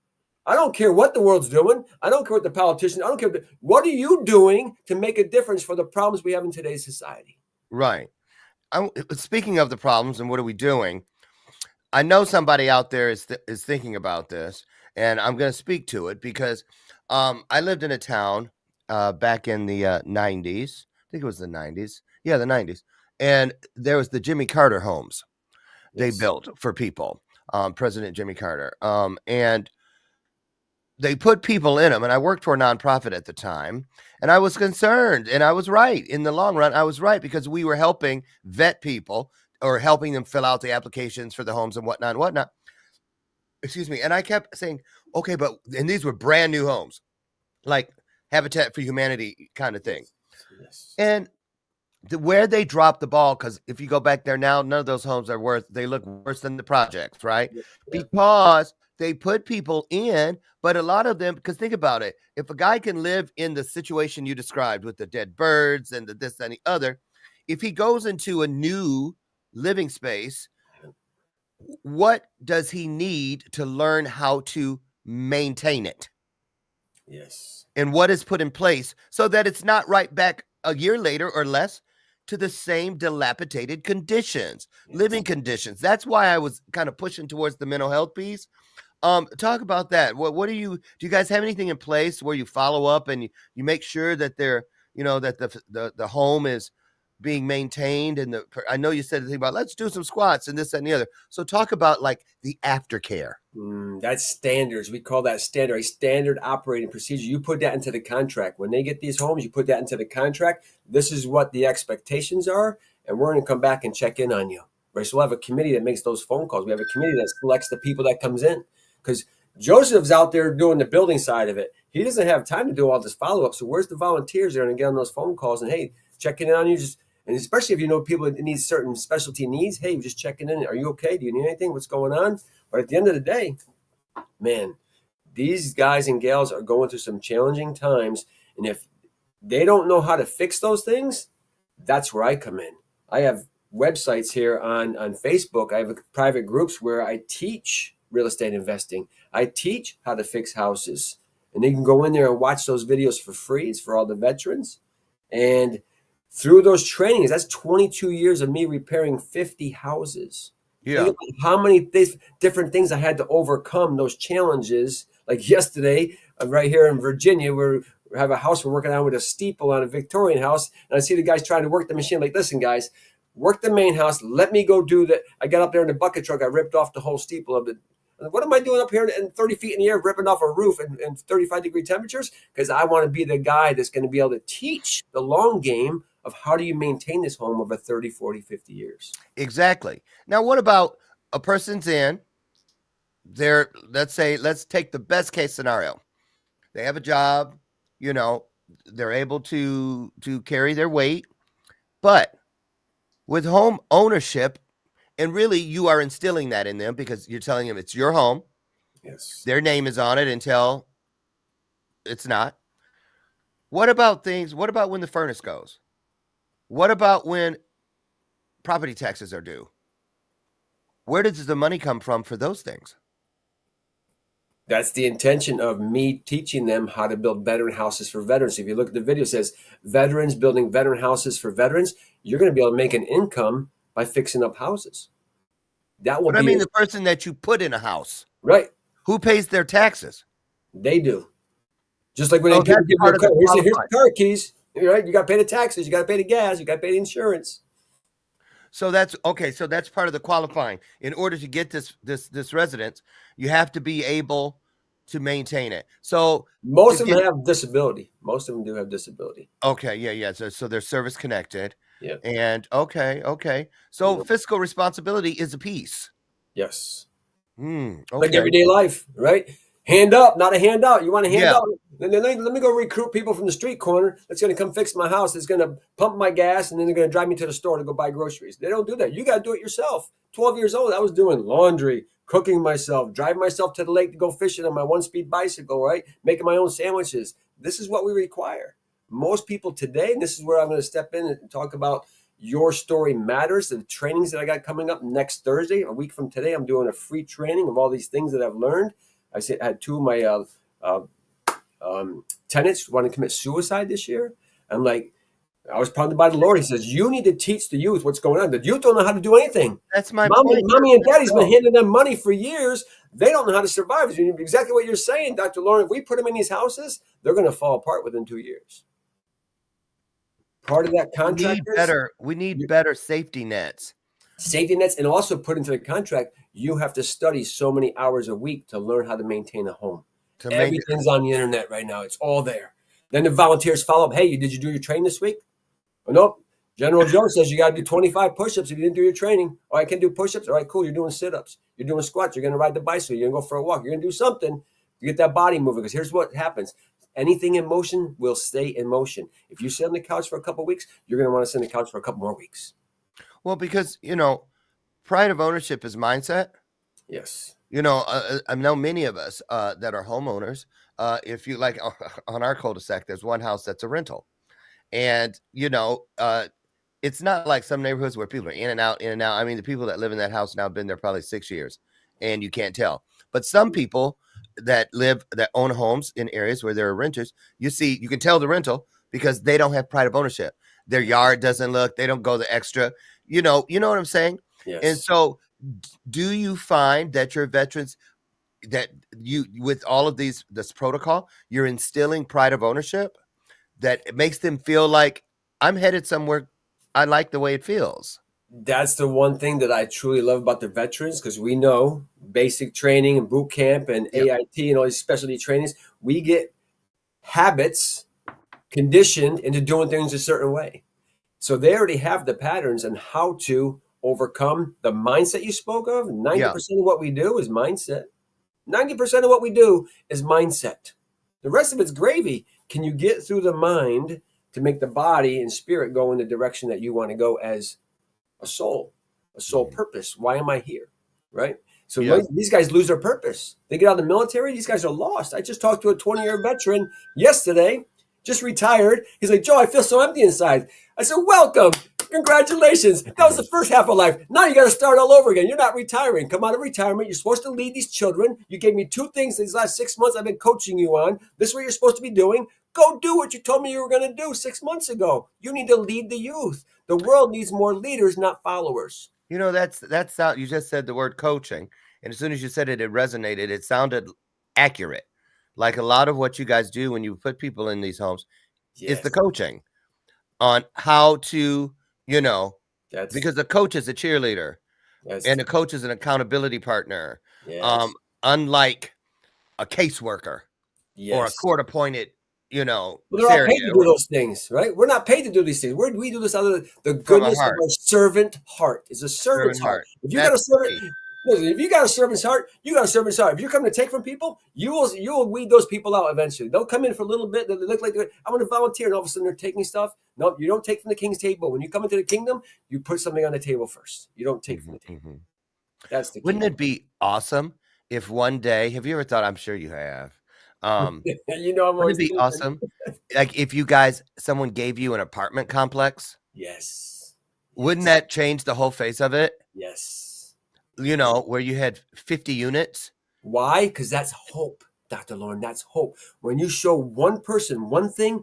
D: I don't care what the world's doing. I don't care what the politicians. I don't care. What are you doing to make a difference for the problems we have in today's society?
E: Right. Speaking of the problems and what are we doing, I know somebody out there is thinking about this, and I'm going to speak to it because I lived in a town back in the 90s. I think it was the 90s. Yeah, the 90s. And there was the Jimmy Carter homes they
D: Yes.
E: built for people, President Jimmy Carter. And they put people in them, and I worked for a nonprofit at the time, and I was concerned, and I was right. In the long run, I was right because we were helping vet people or helping them fill out the applications for the homes and whatnot. Excuse me. And I kept saying, okay, and these were brand new homes, like Habitat for Humanity kind of thing.
D: Yes.
E: And where they dropped the ball, because if you go back there now, none of those homes they look worse than the projects, right?
D: Yeah.
E: Because they put people in, but a lot of them, because think about it, if a guy can live in the situation you described with the dead birds and the this and the other, if he goes into a new living space, what does he need to learn how to maintain it?
D: Yes.
E: And what is put in place so that it's not right back a year later or less to the same dilapidated conditions, living conditions. That's why I was kind of pushing towards the mental health piece. Talk about that. What do you guys have anything in place where you follow up and you make sure that they're, that the home is being maintained? And I know you said the thing about let's do some squats and this and the other. So talk about like the aftercare.
D: That's standards. We call that a standard operating procedure. You put that into the contract. When they get these homes, you put that into the contract. This is what the expectations are, and we're going to come back and check in on you. Right? So we'll have a committee that makes those phone calls. We have a committee that selects the people that comes in, because Joseph's out there doing the building side of it. He doesn't have time to do all this follow-up. So where's the volunteers that are going to get on those phone calls and, hey, checking in on you? And especially if you know people that need certain specialty needs, hey, just checking in. Are you okay? Do you need anything? What's going on? But at the end of the day, man, these guys and gals are going through some challenging times. And if they don't know how to fix those things, that's where I come in. I have websites here on Facebook. I have private groups where I teach real estate investing. I teach how to fix houses. And they can go in there and watch those videos for free. It's for all the veterans. And through those trainings, that's 22 years of me repairing 50 houses.
E: Yeah.
D: Think about how many different things I had to overcome, those challenges. Like yesterday, right here in Virginia, we have a house we're working on with a steeple on a Victorian house. And I see the guys trying to work the machine. Like, listen, guys, work the main house. Let me go do that. I got up there in the bucket truck. I ripped off the whole steeple of What am I doing up here and 30 feet in the air, ripping off a roof and 35-degree temperatures? Because I want to be the guy that's going to be able to teach the long game of how do you maintain this home over 30, 40, 50 years.
E: Exactly. Now, what about a person's in there? Let's take the best case scenario. They have a job, they're able to carry their weight, but with home ownership, and really you are instilling that in them because you're telling them it's your home.
D: Yes.
E: Their name is on it until it's not. What about when the furnace goes? What about when property taxes are due? Where does the money come from for those things?
D: That's the intention of me teaching them how to build veteran houses for veterans. If you look at the video, it says veterans building veteran houses for veterans. You're going to be able to make an income by fixing up houses. That will
E: But I mean, the person that you put in a house,
D: right?
E: Who pays their taxes?
D: They do. Just like when they give you a car. Here's the car keys. Right? You got to pay the taxes. You got to pay the gas. You got to pay the insurance.
E: So that's okay. So that's part of the qualifying. In order to get this residence, you have to be able to maintain it. So
D: most of them have disability. Most of them do have disability.
E: Okay, yeah. So they're service connected.
D: Yeah.
E: And okay. So fiscal responsibility is a piece.
D: Yes.
E: Okay.
D: Like everyday life, right? Hand up, not a handout. You want a handout? Then let me go recruit people from the street corner that's going to come fix my house. That's going to pump my gas, and then they're going to drive me to the store to go buy groceries. They don't do that. You got to do it yourself. 12 years old, I was doing laundry, cooking myself, driving myself to the lake to go fishing on my one-speed bicycle, right? Making my own sandwiches. This is what we require. Most people today, and this is where I'm going to step in and talk about Your Story Matters, the trainings that I got coming up next Thursday, a week from today. I'm doing a free training of all these things that I've learned. I had two of my tenants want to commit suicide this year. I'm like, I was prompted by the Lord. He says, you need to teach the youth what's going on. The youth don't know how to do anything.
E: That's my point.
D: Mommy and daddy's been handing them money for years. They don't know how to survive. It's exactly what you're saying, Dr. Lauren. If we put them in these houses, they're going to fall apart within 2 years. Part of that contract
E: we need better safety nets.
D: Safety nets, and also put into the contract, you have to study so many hours a week to learn how to maintain a home. Everything's on the internet right now. It's all there. Then the volunteers follow up. Hey, did you do your training this week? Oh, nope. General Joe says you got to do 25 push-ups if you didn't do your training. Oh, I can do push-ups. All right, cool. You're doing sit-ups. You're doing squats. You're going to ride the bicycle. You're going to go for a walk. You're going to do something to get that body moving. Because here's what happens. Anything in motion will stay in motion. If you sit on the couch for a couple of weeks, you're going to want to sit on the couch for a couple more weeks.
E: Well, because, pride of ownership is mindset.
D: Yes.
E: I know many of us that are homeowners. If you like on our cul-de-sac, there's one house that's a rental. And, it's not like some neighborhoods where people are in and out. I mean, the people that live in that house now have been there probably 6 years and you can't tell. But some people that own homes in areas where there are renters, you can tell the rental because they don't have pride of ownership. Their yard doesn't they don't go the extra, you know what I'm saying?
D: Yes.
E: And so do you find that your veterans, that you, with all of this protocol, you're instilling pride of ownership that it makes them feel like I'm headed somewhere I like the way it feels?
D: That's the one thing that I truly love about the veterans, because we know basic training and boot camp and AIT and all these specialty trainings, we get habits conditioned into doing things a certain way. So they already have the patterns and how to overcome the mindset you spoke of. 90% of what we do is mindset. 90% of what we do is mindset. The rest of it's gravy. Can you get through the mind to make the body and spirit go in the direction that you want to go as a soul purpose? Why am I here? Right? So these guys lose their purpose. They get out of the military. These guys are lost. I just talked to a 20-year veteran yesterday, just retired. He's like, Joe, I feel so empty inside. I said, welcome. Congratulations. That was the first half of life. Now you got to start all over again. You're not retiring. Come out of retirement. You're supposed to lead these children. You gave me 2 things these last 6 months I've been coaching you on. This is what you're supposed to be doing. Go do what you told me you were going to do 6 months ago. You need to lead the youth. The world needs more leaders, not followers.
E: That's how you just said the word coaching. And as soon as you said it, it resonated. It sounded accurate. Like a lot of what you guys do when you put people in these homes is the coaching on how to, because the coach is a cheerleader and the coach is an accountability partner.
D: Yes.
E: unlike a caseworker or a
D: Yes.
E: court-appointed,
D: Well, they're all paid to do
E: surrogate
D: those things, right? We're not paid to do these things. We do this out of the
E: from a
D: goodness of
E: heart,
D: our servant heart. It's a servant's
E: servant
D: heart.
E: heart.
D: If you got a
E: That's
D: servant,
E: key.
D: listen, if you got a servant's heart, you got a servant's heart. If you're coming to take from people, you will weed those people out eventually. They'll come in for a little bit. They look like I'm going to volunteer, and all of a sudden they're taking stuff. No, you don't take from the king's table. When you come into the kingdom, you put something on the table first. You don't take from the table.
E: Mhm.
D: That's the key.
E: Wouldn't it be awesome if one day, have you ever thought, I'm sure you have,
D: I'm
E: wouldn't
D: always
E: it be
D: thinking.
E: awesome? Like if someone gave you an apartment complex,
D: Yes.
E: wouldn't that change the whole face of it?
D: Yes.
E: Where you had 50 units?
D: Why? Because that's hope, Dr. Lauren. That's hope. When you show one person one thing,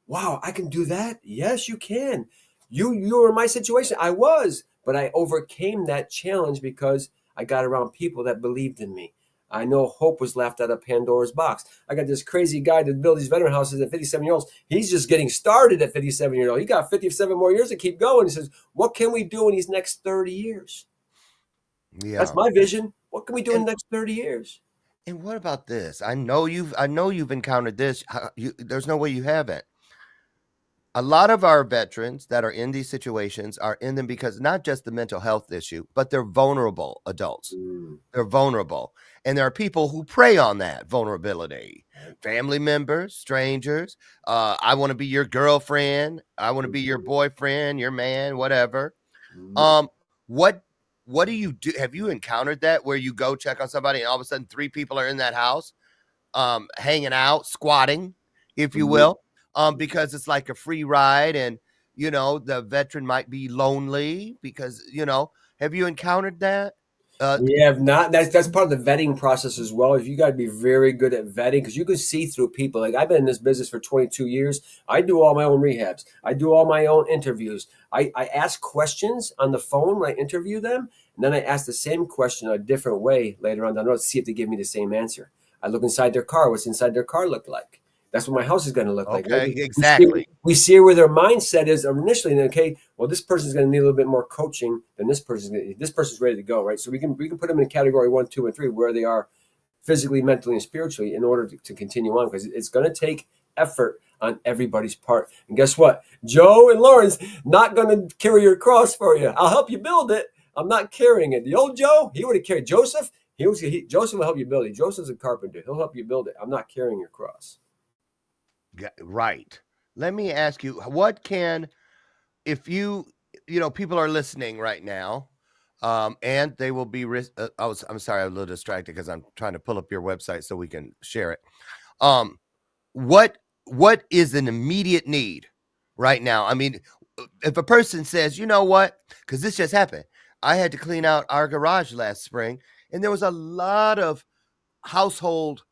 D: wow, I can do that. Yes, you can. You were in my situation. I was, but I overcame that challenge because I got around people that believed in me. I know hope was left out of Pandora's box. I got this crazy guy that built these veteran houses at 57 years old. He's just getting started at 57 years old. He got 57 more years to keep going. He says, what can we do in these next 30 years?
E: Yeah.
D: That's my vision. What can we do in
E: And-
D: the next 30 years?
E: And what about this? I know you've encountered this. There's no way you haven't. A lot of our veterans that are in these situations are in them because not just the mental health issue, but they're vulnerable adults. They're vulnerable. And there are people who prey on that vulnerability. Family members, strangers. I want to be your girlfriend. I want to be your boyfriend, your man, whatever. What do you do? Have you encountered that where you go check on somebody and all of a sudden 3 people are in that house, hanging out, squatting, if you will, because it's like a free ride and, the veteran might be lonely because, have you encountered that?
D: We have not. That's part of the vetting process as well. If you got to be very good at vetting because you can see through people. Like I've been in this business for 22 years. I do all my own rehabs. I do all my own interviews. I ask questions on the phone when I interview them, and then I ask the same question a different way later on down the road to see if they give me the same answer. I look inside their car. What's inside their car look like? That's what my house is going to look like.
E: Okay,
D: Right?
E: exactly.
D: We see where their mindset is initially. And okay, well, this person's going to need a little bit more coaching than this person. This person's ready to go, right? So we can put them in category 1, 2, and 3 where they are physically, mentally, and spiritually in order to continue on because it's going to take effort on everybody's part. And guess what? Joe and Lauren's not going to carry your cross for you. I'll help you build it. I'm not carrying it. The old Joe, he would have carried Joseph. Joseph will help you build it. Joseph's a carpenter. He'll help you build it. I'm not carrying your cross.
E: Right. Let me ask you, if people are listening right now, and they will be, I'm sorry, I'm a little distracted because I'm trying to pull up your website so we can share it. What is an immediate need right now? I mean, if a person says, you know what, because this just happened, I had to clean out our garage last spring, and there was a lot of household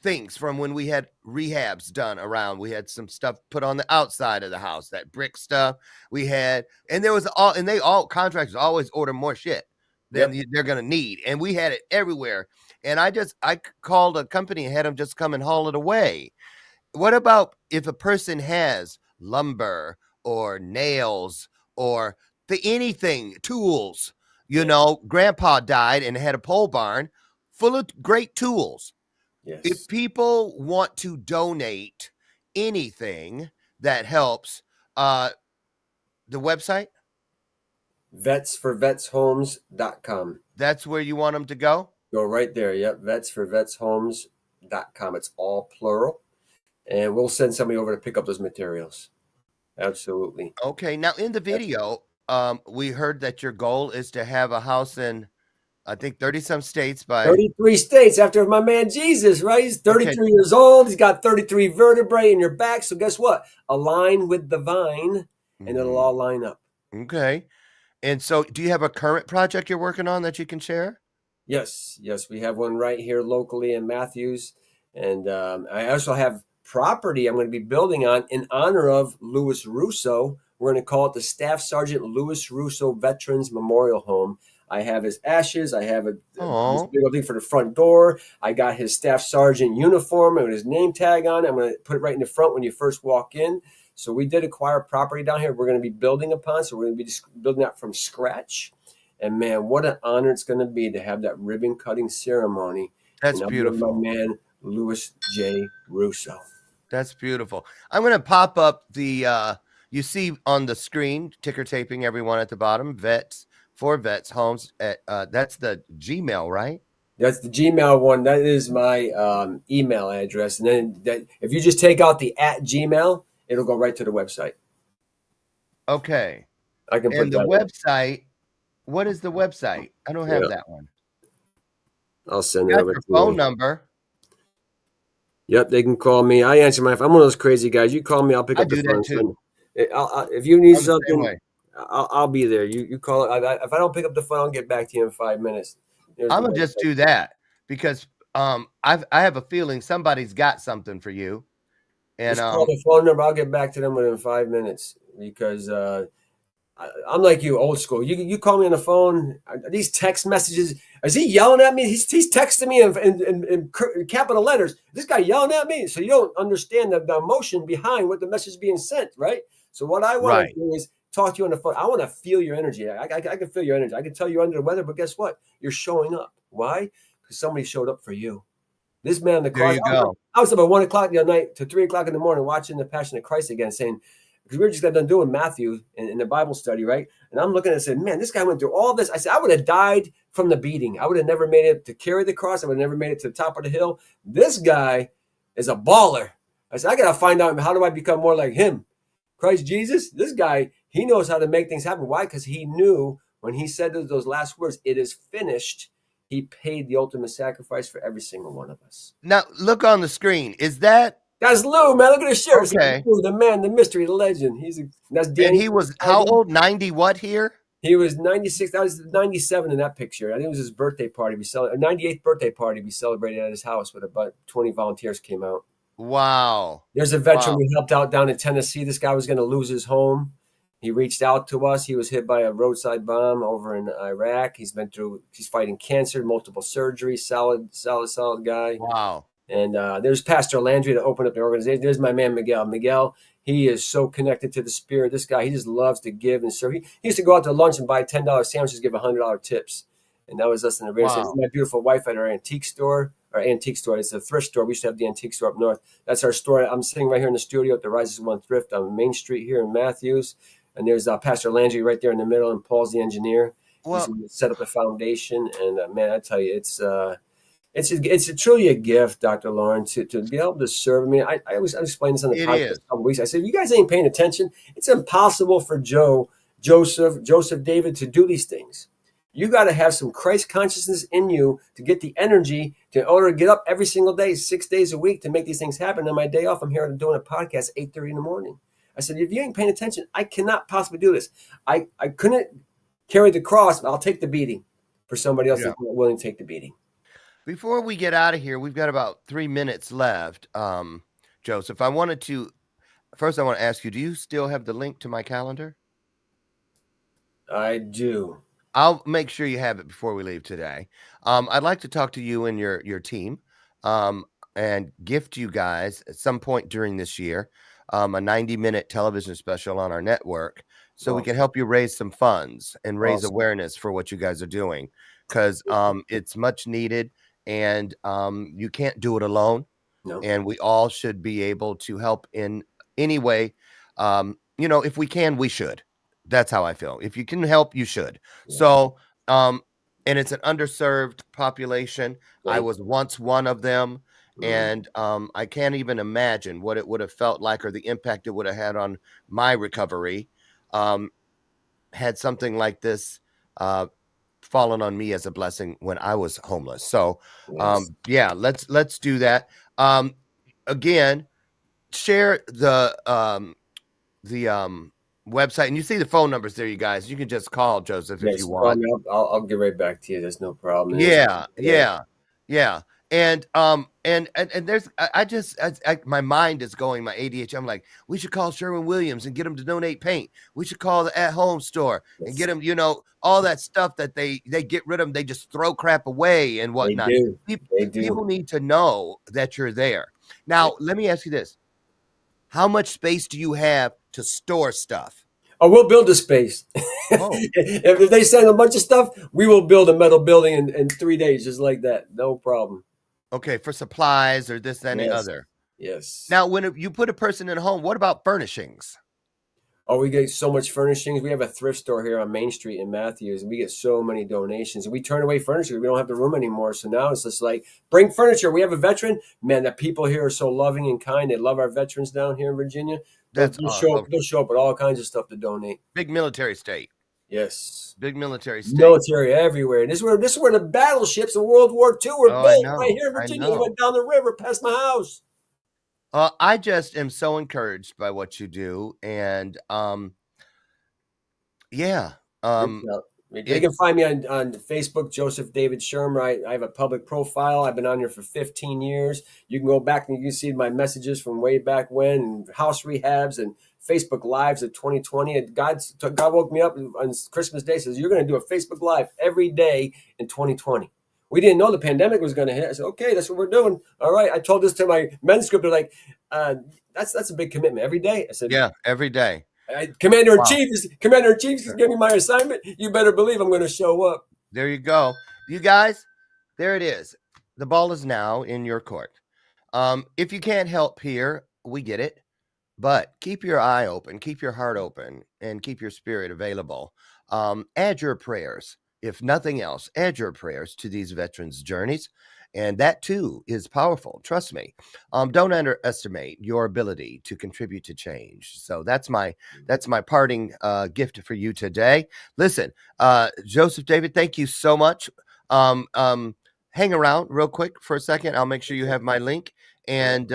E: things from when we had rehabs done around. We had some stuff put on the outside of the house, that brick stuff we had, and there was all contractors always order more shit than they're going to need. And we had it everywhere. And I called a company and had them just come and haul it away. What about if a person has lumber or nails or anything, tools, grandpa died and had a pole barn full of great tools.
D: Yes.
E: If people want to donate anything that helps, the website?
D: Vetsforvetshomes.com.
E: That's where you want them to go?
D: Go right there. Yep. Vetsforvetshomes.com. It's all plural. And we'll send somebody over to pick up those materials. Absolutely.
E: Okay. Now, in the video, we heard that your goal is to have a house in, I think, 30-some states by
D: 33 states after my man Jesus, right? He's 33 years old. He's got 33 vertebrae in your back. So guess what? Align with the vine and it'll all line up.
E: Okay. And so do you have a current project you're working on that you can share?
D: Yes. We have one right here locally in Matthews. And I also have property I'm going to be building on in honor of Louis Russo. We're going to call it the Staff Sergeant Louis Russo Veterans Memorial Home. I have his ashes. I have this big old thing for the front door. I got his staff sergeant uniform and his name tag on it. I'm going to put it right in the front when you first walk in. So we did acquire property down here we're going to be building upon. So we're going to be building that from scratch. And man, what an honor it's going to be to have that ribbon cutting ceremony.
E: That's
D: And I'm with my
E: beautiful.
D: man, Louis J. Russo.
E: That's beautiful. I'm going to pop up the, you see on the screen, ticker taping everyone at the bottom, vets, for vets homes at, that's the Gmail, right?
D: That's the Gmail one. That is my email address. And then if you just take out the at Gmail, it'll go right to the website.
E: Okay.
D: I can put
E: And the
D: that
E: website, what is the website? I don't have that one.
D: I'll send it
E: Got
D: over
E: your
D: to
E: phone
D: you.
E: number.
D: Yep, they can call me. I answer my phone. I'm one of those crazy guys. You call me, I'll pick
E: I
D: up the
E: do
D: phone.
E: that too.
D: If you need
E: I'm the same
D: something,
E: way.
D: I'll be there. You call it. If I don't pick up the phone, I'll get back to you in 5 minutes. There's
E: I'm
D: the
E: gonna just
D: website.
E: do that because I have a feeling somebody's got something for you. And
D: Just call the phone number. I'll get back to them within 5 minutes because I'm like you, old school. You call me on the phone. These text messages. Is he yelling at me? He's texting me in capital letters. This guy yelling at me. So you don't understand the emotion behind what the message is being sent, right? So what I want
E: Right.
D: to do is talk to you on the phone. I want to feel your energy. I can feel your energy. I can tell you're under the weather, but guess what? You're showing up. Why? Because somebody showed up for you. This man in the
E: There
D: car.
E: you go.
D: I was up at 1 o'clock the other night to 3 o'clock in the morning watching the Passion of Christ again, saying, because we were just got done doing Matthew in the Bible study, right? And I'm looking at it and said, man, this guy went through all this. I said, I would have died from the beating. I would have never made it to carry the cross. I would have never made it to the top of the hill. This guy is a baller. I said, I got to find out how do I become more like him? Christ Jesus, this guy, he knows how to make things happen. Why? Because he knew when he said those last words, it is finished. He paid the ultimate sacrifice for every single one of us.
E: Now look on the screen. Is that
D: That's Lou, man. Look at his shirt.
E: okay?
D: Lou, the man, the mystery, the legend. That's Danny.
E: And he was how old? 90 what here?
D: He was 96. That was 97 in that picture. I think it was his birthday party. We celebrated 98th birthday party. We celebrated at his house with about 20 volunteers came out.
E: Wow.
D: There's a veteran we helped out down in Tennessee. This guy was going to lose his home. He reached out to us. He was hit by a roadside bomb over in Iraq. He's fighting cancer, multiple surgeries. Solid guy.
E: Wow.
D: And there's Pastor Landry that opened up the organization. There's my man Miguel. Miguel, he is so connected to the Spirit. This guy, he just loves to give and serve. He used to go out to lunch and buy $10 sandwiches, give $100 tips. And that was us in the radio station. My beautiful wife at our antique store. It's a thrift store. We used to have the antique store up north. That's our store. I'm sitting right here in the studio at the Rises One Thrift on Main Street here in Matthews. And there's Pastor Landry right there in the middle, and Paul's the engineer.
E: Well,
D: He's set up the foundation. And man, I tell you, it's truly a gift, Dr. Lauren, to be able to serve. I mean, I explained this on the podcast a couple weeks. I said, if you guys ain't paying attention, it's impossible for Joseph David to do these things. You got to have some Christ consciousness in you to get the energy in order to get up every single day, 6 days a week to make these things happen. On my day off, I'm here doing a podcast at 8:30 in the morning. I said, if you ain't paying attention, I cannot possibly do this. I couldn't carry the cross, but I'll take the beating for somebody else that's not willing to take the beating.
E: Before we get out of here, we've got about 3 minutes left. Joseph, I want to ask you, do you still have the link to my calendar?
D: I do.
E: I'll make sure you have it before we leave today. I'd like to talk to you and your team and gift you guys at some point during this year a 90-minute television special on our network so we can help you raise some funds and raise awareness for what you guys are doing, because it's much needed, and you can't do it alone.
D: No.
E: And we all should be able to help in any way. If we can, we should. That's how I feel. If you can help, you should. Yeah. So, and it's an underserved population. Right. I was once one of them. And I can't even imagine what it would have felt like or the impact it would have had on my recovery had something like this fallen on me as a blessing when I was homeless. So, let's do that. Again, share the website, and you see the phone numbers there, you guys. You can just call Joseph if you want.
D: I'll get right back to you. There's no problem.
E: Yeah. And there's, my mind is going, my ADHD. I'm like, we should call Sherwin-Williams and get them to donate paint. We should call the at-home store and get them, all that stuff that they get rid of them. They just throw crap away and whatnot.
D: They do.
E: People need to know that you're there. Now, let me ask you this. How much space do you have to store stuff?
D: Oh, we'll build a space.
E: Oh.
D: If they send a bunch of stuff, we will build a metal building in 3 days, just like that. No problem.
E: Okay, for supplies or this, that, and the
D: Yes.
E: other.
D: Yes.
E: Now, when you put a person in a home, what about furnishings?
D: Oh, we get so much furnishings. We have a thrift store here on Main Street in Matthews, and we get so many donations. And we turn away furniture. We don't have the room anymore. So now it's just like, bring furniture. We have a veteran. Man, the people here are so loving and kind. They love our veterans down here in Virginia.
E: That's
D: They'll
E: awesome.
D: show up with all kinds of stuff to donate.
E: Big military state.
D: Yes.
E: Big military state.
D: Military everywhere. And this is where the battleships of World War II were
E: Oh, I
D: built,
E: know,
D: right here in
E: I
D: Virginia. They
E: know.
D: went down the river past my house.
E: I just am so encouraged by what you do, and yeah,
D: They can find me on Facebook, Joseph David Schirmer. I have a public profile. I've been on here for 15 years. You can go back and you can see my messages from way back when, and house rehabs and Facebook Lives of 2020. And God woke me up on Christmas Day, says, you're going to do a Facebook Live every day in 2020. We didn't know the pandemic was going to hit. I said, okay, that's what we're doing. All right. I told this to my men's group. They're like, that's a big commitment every day. I said,
E: yeah, every day.
D: Commander in Chief is giving me my assignment. You better believe I'm going to show up.
E: There you go. You guys, there it is. The ball is now in your court. If you can't help here, we get it. But keep your eye open, keep your heart open, and keep your spirit available. Add your prayers. If nothing else, add your prayers to these veterans' journeys. And that too is powerful. Trust me. Don't underestimate your ability to contribute to change. So that's my parting gift for you today. Listen, Joseph David, thank you so much. Hang around real quick for a second. I'll make sure you have my link, and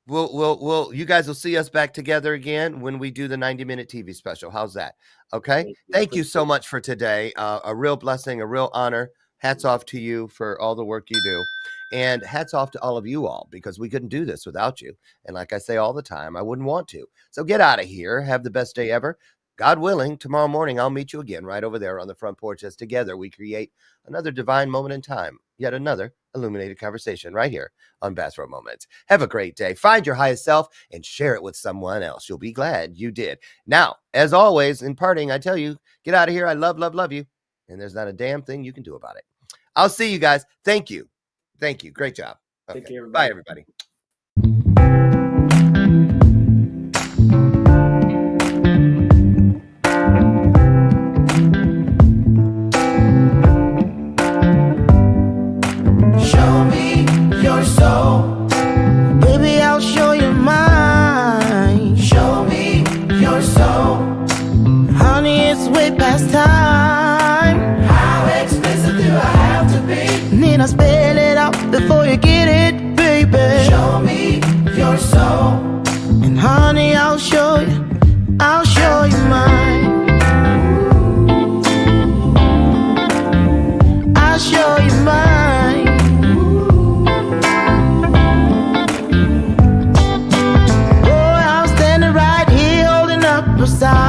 E: we'll you guys will see us back together again when we do the 90-minute TV special. How's that? Okay. Thank you so much for today. A real blessing, a real honor. Hats off to you for all the work you do, and hats off to all of you all, because we couldn't do this without you. And like I say all the time, I wouldn't want to. So get out of here. Have the best day ever. God willing, tomorrow morning, I'll meet you again right over there on the front porch, as together we create another divine moment in time, yet another illuminated conversation right here on Bathrobe Moments. Have a great day. Find your highest self and share it with someone else. You'll be glad you did. Now, as always, in parting, I tell you, get out of here. I love, love, love you. And there's not a damn thing you can do about it. I'll see you guys. Thank you. Thank you. Great job. Okay.
D: Take care, everybody.
E: Bye, everybody.
C: Show me your soul. Baby, I'll show you mine. Show me your soul. Honey, it's way past time. How expensive do I have to be? Need I spell it out before you get it, baby? Show me your soul. And honey, I'll show you mine. I'll show you mine. Oh, I'm standing right here holding up a sign.